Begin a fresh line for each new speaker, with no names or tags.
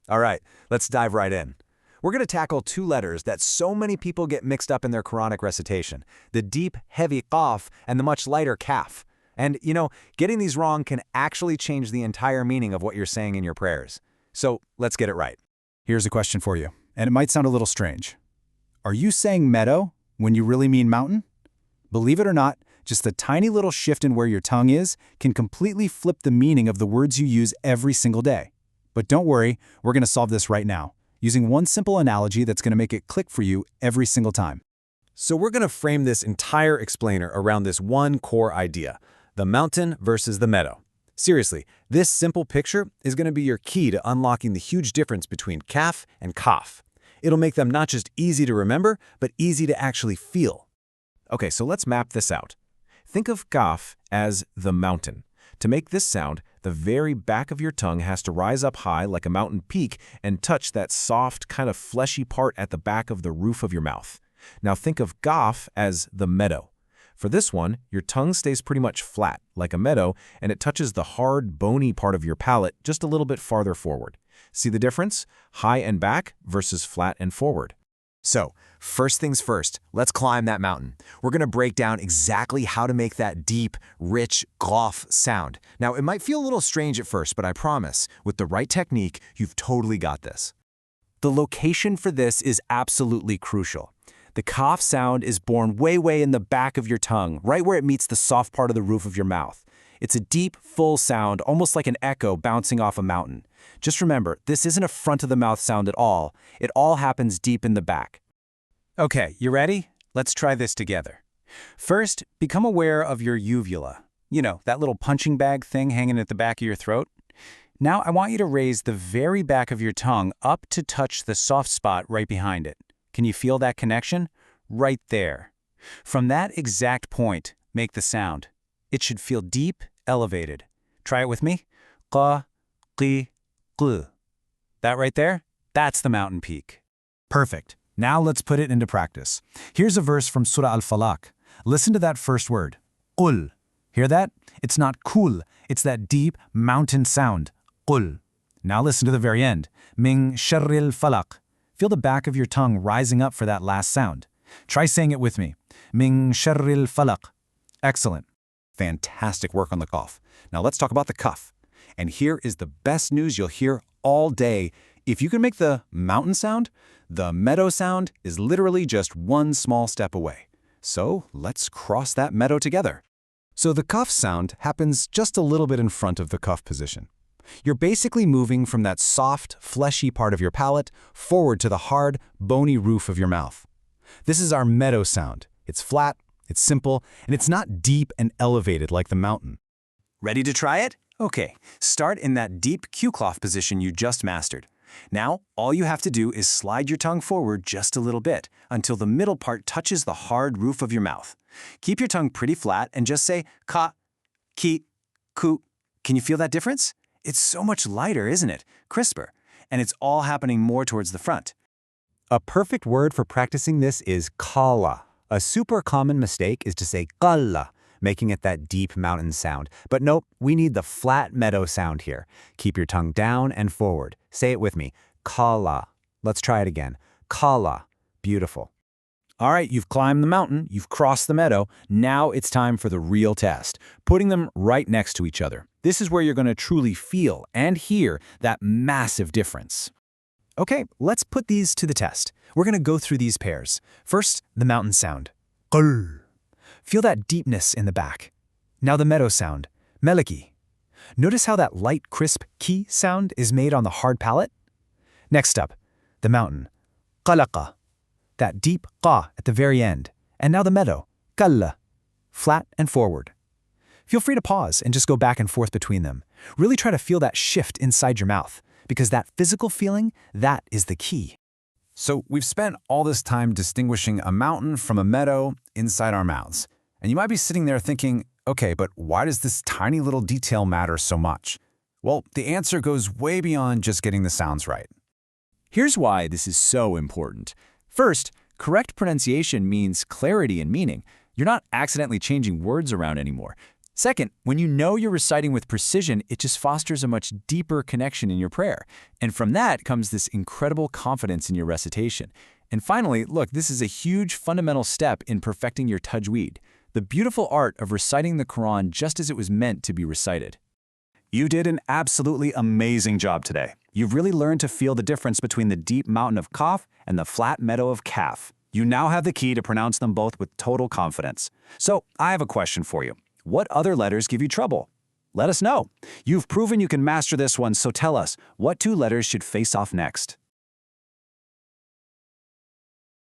All right, let's dive right in. We're going to tackle two letters that so many people get mixed up in their Quranic recitation, the deep, heavy qaf and the much lighter kaf. And, getting these wrong can actually change the entire meaning of what you're saying in your prayers. So let's get it right.
Here's a question for you, and it might sound a little strange. Are you saying meadow when you really mean mountain? Believe it or not, just a tiny little shift in where your tongue is can completely flip the meaning of the words you use every single day. But don't worry, we're going to solve this right now, using one simple analogy that's going to make it click for you every single time.
So we're going to frame this entire explainer around this one core idea, the mountain versus the meadow. Seriously, this simple picture is going to be your key to unlocking the huge difference between kaf and kaf. It'll make them not just easy to remember, but easy to actually feel. Okay, so let's map this out. Think of kaf as the mountain. To make this sound, the very back of your tongue has to rise up high like a mountain peak and touch that soft, kind of fleshy part at the back of the roof of your mouth. Now think of kaf as the meadow. For this one, your tongue stays pretty much flat, like a meadow, and it touches the hard, bony part of your palate just a little bit farther forward. See the difference? High and back versus flat and forward. So, first things first, let's climb that mountain. We're going to break down exactly how to make that deep, rich qaf sound. Now, it might feel a little strange at first, but I promise, with the right technique, you've totally got this. The location for this is absolutely crucial. The qaf sound is born way in the back of your tongue, right where it meets the soft part of the roof of your mouth. It's a deep, full sound, almost like an echo bouncing off a mountain. Just remember, this isn't a front-of-the-mouth sound at all. It all happens deep in the back. Okay, you ready? Let's try this together. First, become aware of your uvula. That little punching bag thing hanging at the back of your throat. Now, I want you to raise the very back of your tongue up to touch the soft spot right behind it. Can you feel that connection? Right there. From that exact point, make the sound. It should feel deep, elevated. Try it with me. Qa, qi, qu. That right there? That's the mountain peak.
Perfect. Now let's put it into practice. Here's a verse from Surah Al-Falaq. Listen to that first word. Qul. Hear that? It's not kul. It's that deep mountain sound. Qul. Now listen to the very end. Min sharril falaq. Feel the back of your tongue rising up for that last sound. Try saying it with me. Min sharril falaq. Excellent. Fantastic work on the qaf. Now let's talk about the kaf. And here is the best news you'll hear all day. If you can make the mountain sound, the meadow sound is literally just one small step away. So let's cross that meadow together. So the kaf sound happens just a little bit in front of the kaf position. You're basically moving from that soft, fleshy part of your palate forward to the hard, bony roof of your mouth. This is our meadow sound. It's flat, it's simple, and it's not deep and elevated like the mountain. Ready to try it? Okay, start in that deep Q-cloth position you just mastered. Now, all you have to do is slide your tongue forward just a little bit until the middle part touches the hard roof of your mouth. Keep your tongue pretty flat and just say ka, ki, ku. Can you feel that difference? It's so much lighter, isn't it? Crisper. And it's all happening more towards the front.
A perfect word for practicing this is kala. A super common mistake is to say qalla, making it that deep mountain sound. But nope, we need the flat meadow sound here. Keep your tongue down and forward. Say it with me. Kala. Let's try it again. Kala. Beautiful. All right, you've climbed the mountain, you've crossed the meadow. Now it's time for the real test, putting them right next to each other. This is where you're going to truly feel and hear that massive difference. Okay, let's put these to the test. We're going to go through these pairs. First, the mountain sound. Qul. Feel that deepness in the back. Now the meadow sound. Meliki. Notice how that light, crisp ki sound is made on the hard palate? Next up, the mountain. Qalaqa. That deep qa at the very end. And now the meadow. Qalla. Flat and forward. Feel free to pause and just go back and forth between them. Really try to feel that shift inside your mouth, because that physical feeling, that is the key. So we've spent all this time distinguishing a mountain from a meadow inside our mouths. And you might be sitting there thinking, okay, but why does this tiny little detail matter so much? Well, the answer goes way beyond just getting the sounds right.
Here's why this is so important. First, correct pronunciation means clarity and meaning. You're not accidentally changing words around anymore. Second, when you know you're reciting with precision, it just fosters a much deeper connection in your prayer. And from that comes this incredible confidence in your recitation. And finally, look, this is a huge fundamental step in perfecting your tajweed, the beautiful art of reciting the Quran just as it was meant to be recited.
You did an absolutely amazing job today. You've really learned to feel the difference between the deep mountain of Qaf and the flat meadow of Kaf. You now have the key to pronounce them both with total confidence. So, I have a question for you. What other letters give you trouble? Let us know. You've proven you can master this one, so tell us, what two letters should face off next?